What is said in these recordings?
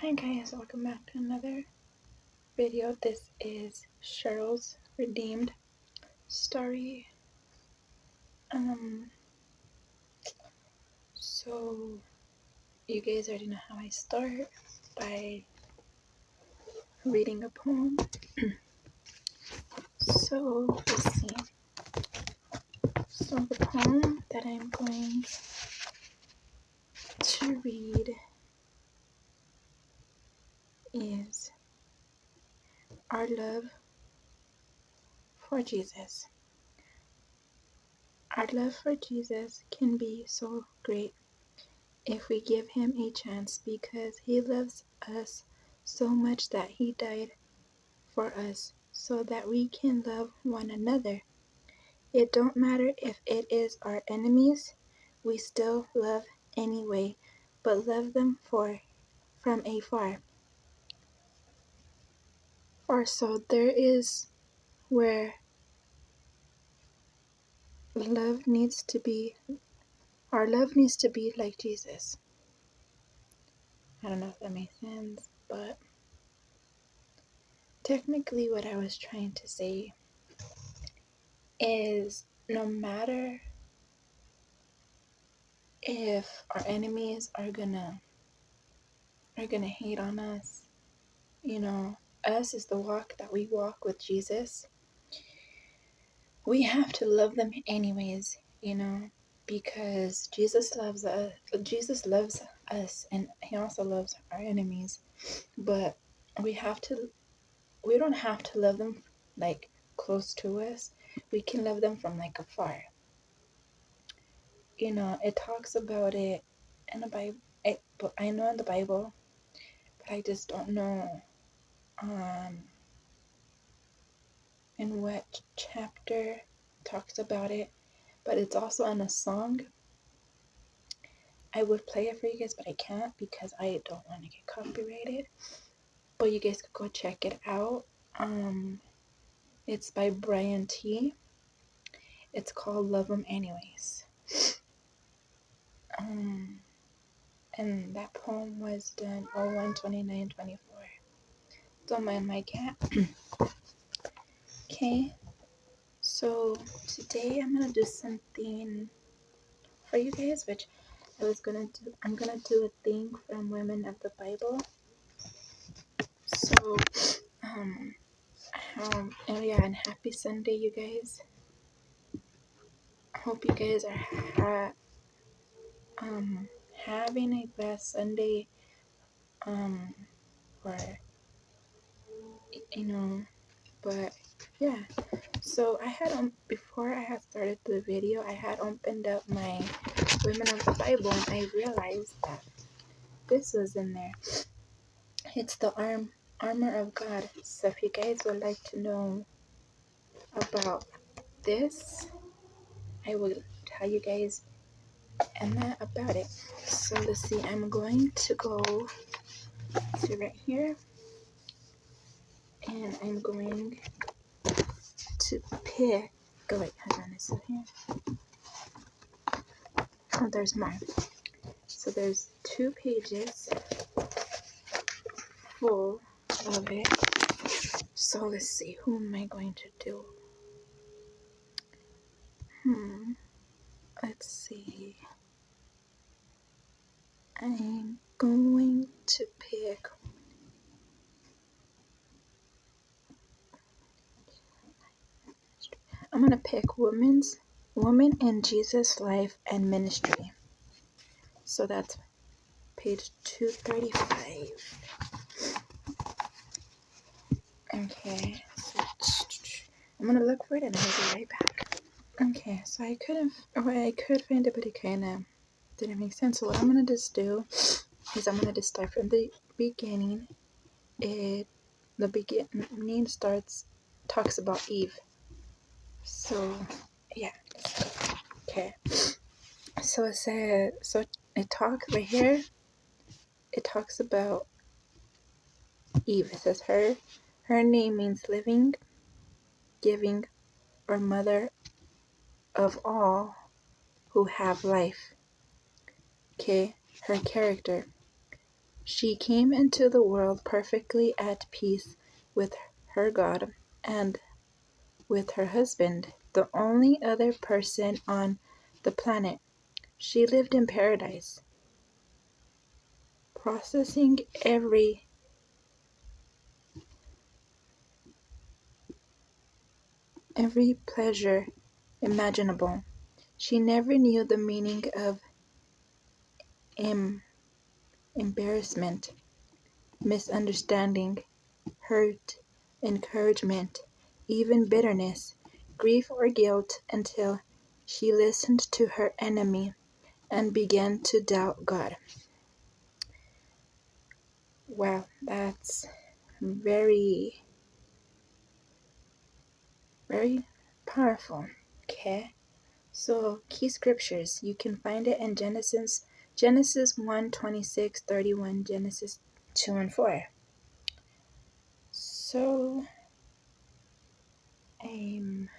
Hi guys, welcome back to another video. This is Cheryl's Redeemed story. So you guys already know how I start by reading a poem. So let's see. So the poem that I'm going to read is Our Love for Jesus. Our love for Jesus can be so great if we give him a chance, because he loves us so much that he died for us so that we can love one another. It don't matter if it is our enemies, we still love anyway, but love them from afar. Or so there is where love needs to be. Our love needs to be like Jesus. I don't know if that makes sense, but technically what I was trying to say is no matter if our enemies are gonna hate on us, us is the walk that we walk with Jesus. We have to love them anyways, because Jesus loves us. Jesus loves us, and he also loves our enemies. But we don't have to love them like close to us. We can love them from like afar. It talks about it in the Bible. I know in the Bible, but I just don't know in what chapter talks about it. But it's also in a song. I would play it for you guys, but I can't because I don't want to get copyrighted. But you guys could go check it out. It's by Brian T. It's called Love 'Em Anyways. And that poem was done 01/29/24. Don't mind my cat. Okay, so today I'm gonna do something for you guys, which I'm gonna do a thing from Women of the Bible. So, and happy Sunday, you guys. I hope you guys are having a blessed Sunday, or but yeah. So I had before I had started the video, I had opened up my Women of the Bible, and I realized that this was in there. It's the armor of God. So if you guys would like to know about this, I will tell you guys and that about it. So let's see, I'm going to go to right here, and I'm going to pick. Go wait, hold on, it's here. Oh, there's more. So there's 2 pages full of it. So let's see, who am I going to do? Let's see. I'm going to pick. I'm gonna pick women in Jesus' life and ministry. So that's page 235. Okay, so I'm gonna look for it and I'll be right back. Okay, so I could find it, but it kind of didn't make sense. So what I'm gonna just do is I'm gonna just start from the beginning. The beginning talks about Eve. So yeah, okay. So it talks right here. It talks about Eve. It says her name means living, giving, or mother of all who have life. Okay, her character. She came into the world perfectly at peace with her God and with her husband, the only other person on the planet. She lived in paradise, possessing every pleasure imaginable. She never knew the meaning of embarrassment, misunderstanding, hurt, encouragement, even bitterness, grief, or guilt until she listened to her enemy and began to doubt God. Wow, that's very, very powerful. Okay, so key scriptures. You can find it in Genesis 1, 26, 31, Genesis 2 and 4. So I'm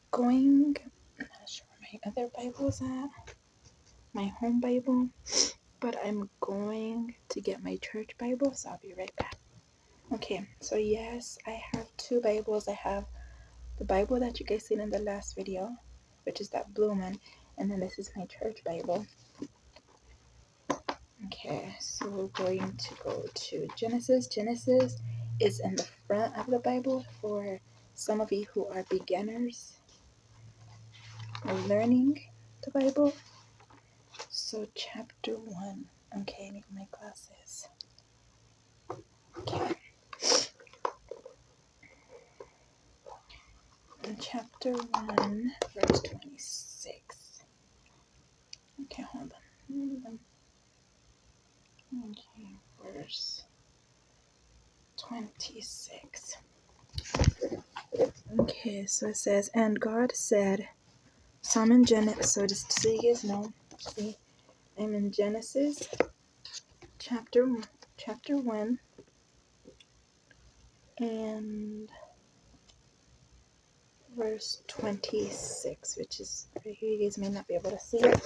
going, I'm not sure where my other Bible's at, my home Bible, but I'm going to get my church Bible, so I'll be right back. Okay, so yes, I have two Bibles. I have the Bible that you guys seen in the last video, which is that blue one, and then this is my church Bible. Okay, so we're going to go to Genesis. Genesis is in the front of the Bible for some of you who are beginners or learning the Bible. So chapter 1. Okay, I need my glasses. Okay. In chapter 1, verse 26. Okay, hold on. Okay, verse 26. Okay, so it says, and God said, so I'm in Genesis, so just so you guys know, see, I'm in Genesis chapter 1, and verse 26, which is right here. You guys may not be able to see it,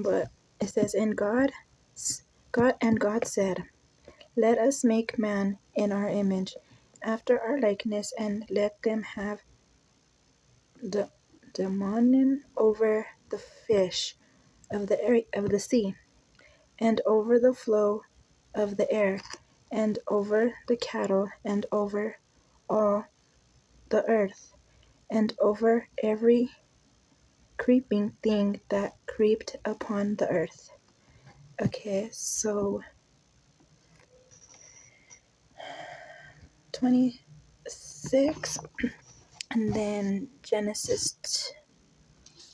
but it says, and God said, let us make man in our image, after our likeness, and let them have dominion over the fish of the sea, and over the flow of the air, and over the cattle, and over all the earth, and over every creeping thing that creeped upon the earth. Okay, so 26, and then Genesis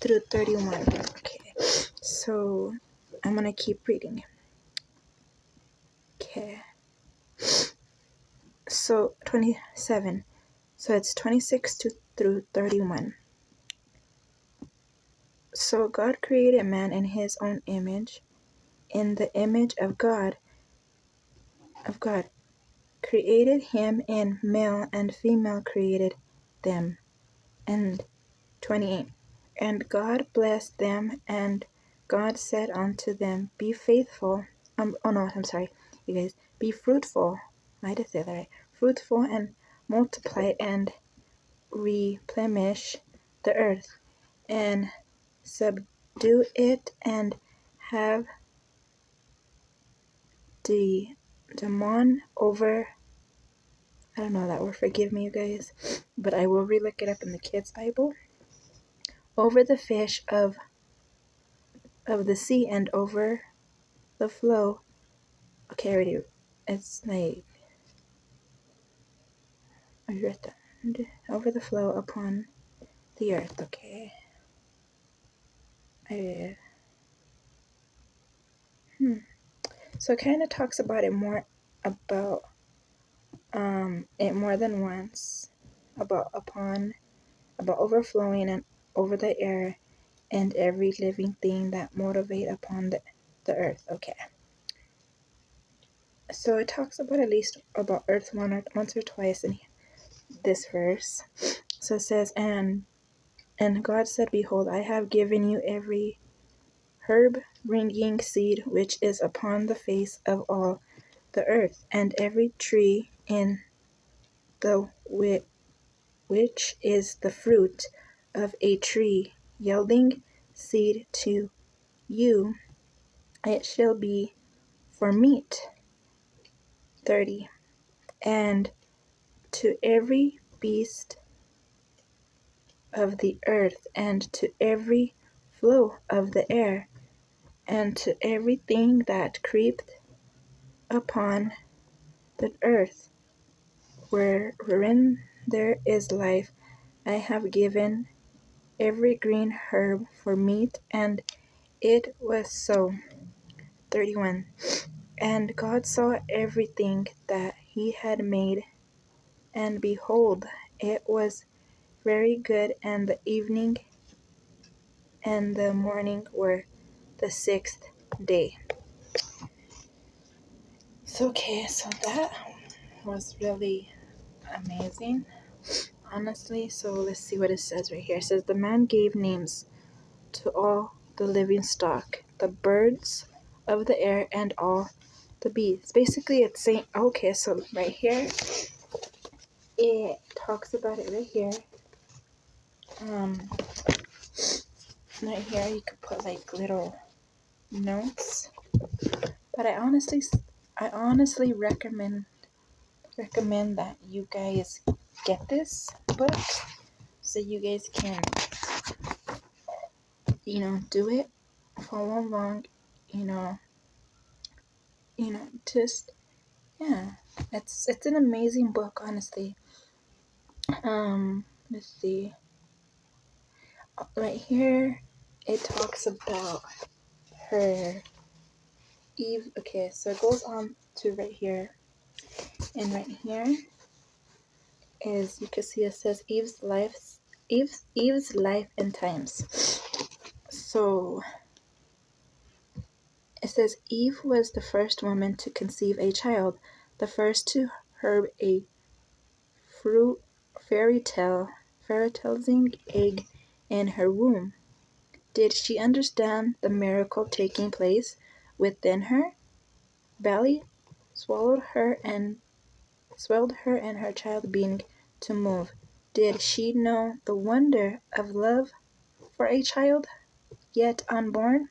through 31. Okay, so I'm gonna keep reading. Okay, so 27. So it's 26 through 31. So God created man in his own image. In the image of God created him, in male and female created them. And 28. And God blessed them, and God said unto them, be faithful. You guys. Be fruitful. I did say that right. Fruitful and multiply and replenish the earth, and subdue it, and have dominion over. I don't know that word. Forgive me, you guys, but I will relook it up in the kids' Bible. Over the fish of the sea, and over the flow. Okay, already. It's like I read that. Over the flow upon the earth. Okay. So it kind of talks about it more than once, about overflowing and over the air and every living thing that motivate upon the earth. Okay. So it talks about at least about earth once or twice in this verse. So it says, and God said, behold, I have given you every herb bringing seed which is upon the face of all the earth, and every tree in the which is the fruit of a tree yielding seed to you, it shall be for meat. 30. And to every beast of the earth, and to every flow of the air, and to everything that creepeth upon the earth, wherein there is life, I have given every green herb for meat. And it was so. 31. And God saw everything that he had made, and behold, it was very good. And the evening and the morning were the sixth day. So that was really amazing, honestly. So let's see what it says right here. It says, the man gave names to all the living stock, the birds of the air, and all the beasts. Basically, it's saying, okay, so right here, it talks about it right here. Right here, you could put like little notes. But I honestly recommend that you guys get this book so you guys can, do it, follow along, just, yeah, it's an amazing book, honestly. Let's see, right here, it talks about her, Eve. Okay, so it goes on to right here, and right here is, you can see it says Eve's life and times. So it says Eve was the first woman to conceive a child, the first to herb a fruit fertilizing egg in her womb. Did she understand the miracle taking place within her belly, swallowed her and her child being to move? Did she know the wonder of love for a child yet unborn?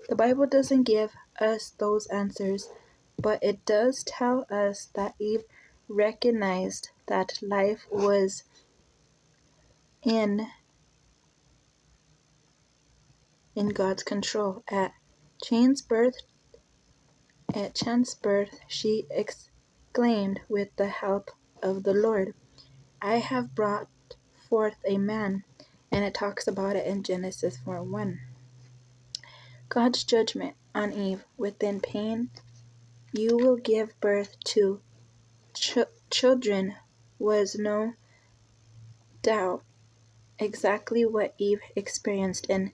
The Bible doesn't give us those answers, but it does tell us that Eve recognized that life was in God's control. At chance birth, she exclaimed with the help of the Lord, I have brought forth a man. And it talks about it in Genesis 4:1. God's judgment on Eve. Within pain, you will give birth to children was no doubt exactly what Eve experienced in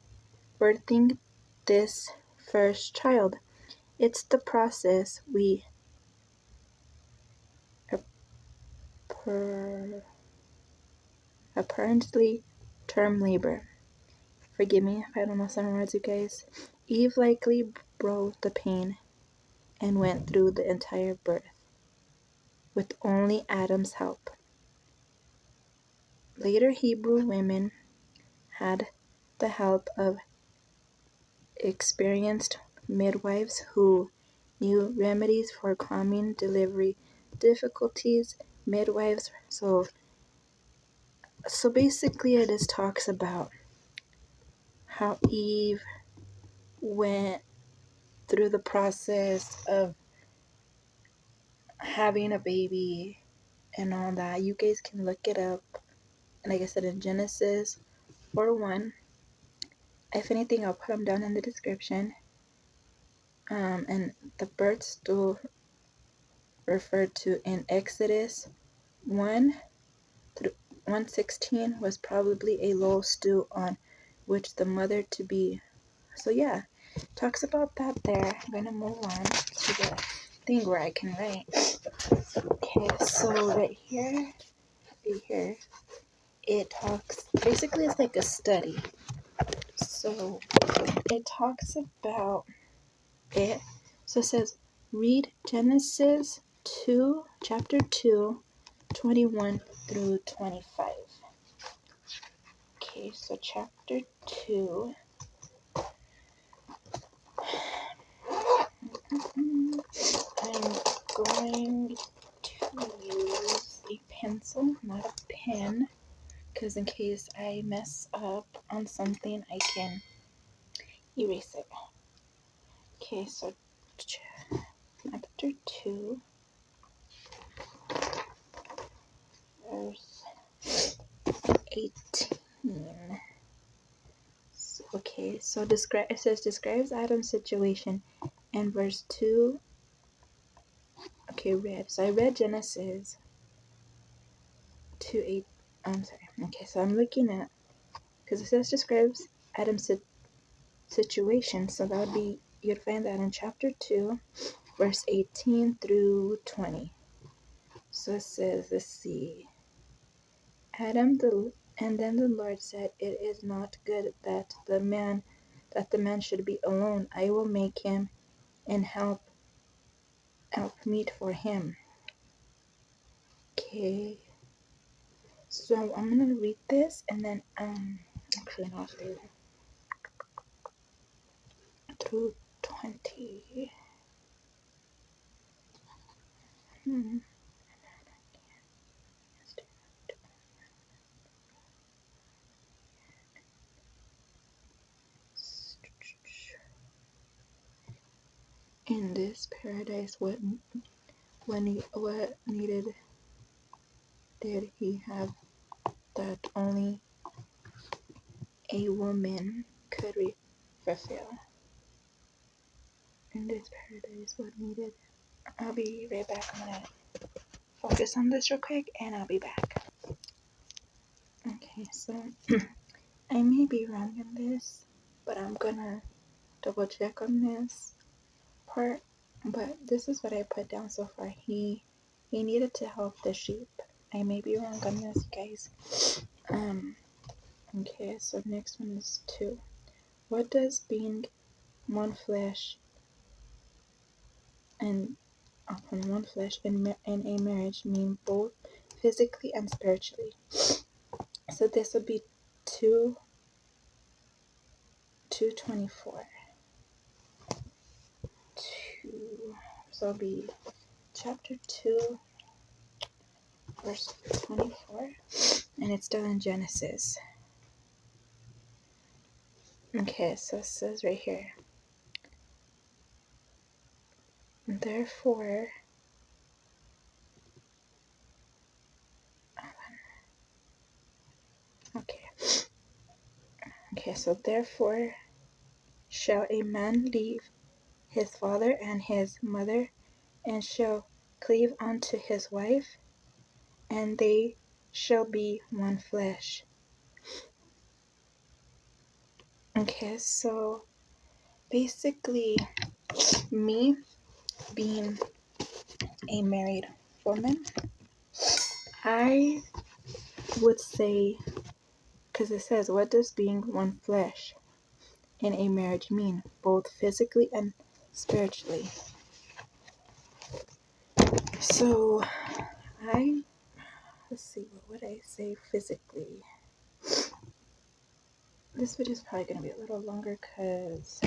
birthing this first child. It's the process we apparently term labor. Forgive me if I don't know some words, you guys. Eve likely bore the pain and went through the entire birth with only Adam's help. Later Hebrew women had the help of experienced midwives who knew remedies for calming delivery difficulties. Midwives, so basically it just talks about how Eve went through the process of having a baby and all that. You guys can look it up. Like I said, in Genesis 4:1. If anything, I'll put them down in the description. And the birth stool referred to in Exodus 1:16 was probably a low stool on which the mother to be. So yeah, talks about that there. I'm gonna move on to the thing where I can write. Okay, so right here, it talks, basically it's like a study. So So it talks about it. So it says, read Genesis 2, chapter 2, 21 through 25. Okay, so chapter 2. I'm going to use a pencil, not a pen, because in case I mess up on something, I can erase it. Okay, so chapter 2, verse 18. Okay, so it says describes Adam's situation, and verse 2. Okay, read. So I read Genesis 2 8. I'm sorry. Okay, so I'm looking at, because it says describes Adam's situation, so that would be, you'd find that in chapter 2, verse 18 through 20. So it says, let's see. And then the Lord said, it is not good that the man should be alone. I will make him and help meet for him. Okay. So I'm gonna read this and then actually not through 20. In this paradise, what needed did he have that only a woman could fulfill? In this paradise, what needed? I'll be right back. I'm gonna focus on this real quick, and I'll be back. Okay, so I may be wrong in this, but I'm gonna double check on this part. But this is what I put down so far. He needed to help the sheep. I may be wrong on this, guys. Okay, so next one is 2. What does being one flesh and in a marriage mean, both physically and spiritually? So this would be 2:24. 2. So it'll be chapter 2, verse 24, and it's still in Genesis. Okay, so it says right here, therefore, okay, so therefore shall a man leave his father and his mother, and shall cleave unto his wife, and they shall be one flesh. Okay, so basically, me being a married woman, I would say, because it says, what does being one flesh in a marriage mean, both physically and spiritually? So let's see, what would I say physically? This video is probably going to be a little longer because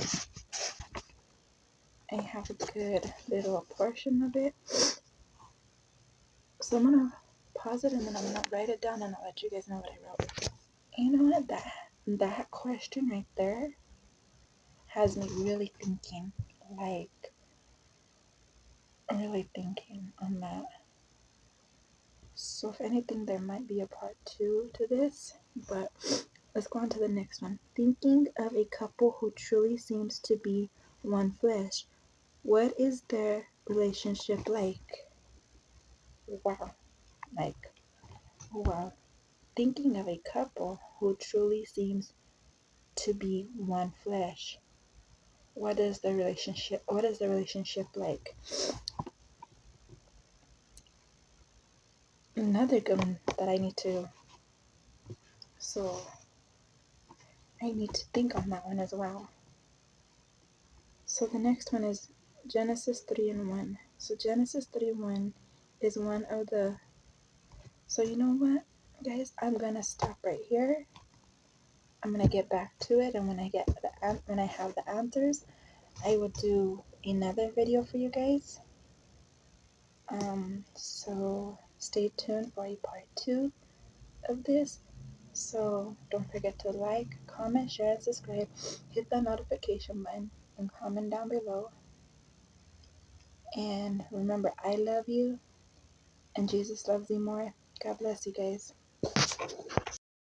I have a good little portion of it. So I'm going to pause it and then I'm going to write it down and I'll let you guys know what I wrote. You know what? That question right there has me really thinking, really thinking on that. So if anything, there might be a part 2 to this, but let's go on to the next one. Thinking of a couple who truly seems to be one flesh. What is their relationship like? Wow. Wow. Thinking of a couple who truly seems to be one flesh. What is the relationship like? Another good one that I need to, so I need to think on that one as well. So the next one is Genesis 3 and 1. So Genesis 3 1 is one of the. So you know what, guys? I'm gonna stop right here. I'm gonna get back to it, and when I have the answers, I will do another video for you guys. So stay tuned for a part 2 of this. So don't forget to like, comment, share, and subscribe. Hit the notification button and comment down below. And remember, I love you and Jesus loves you more. God bless you guys.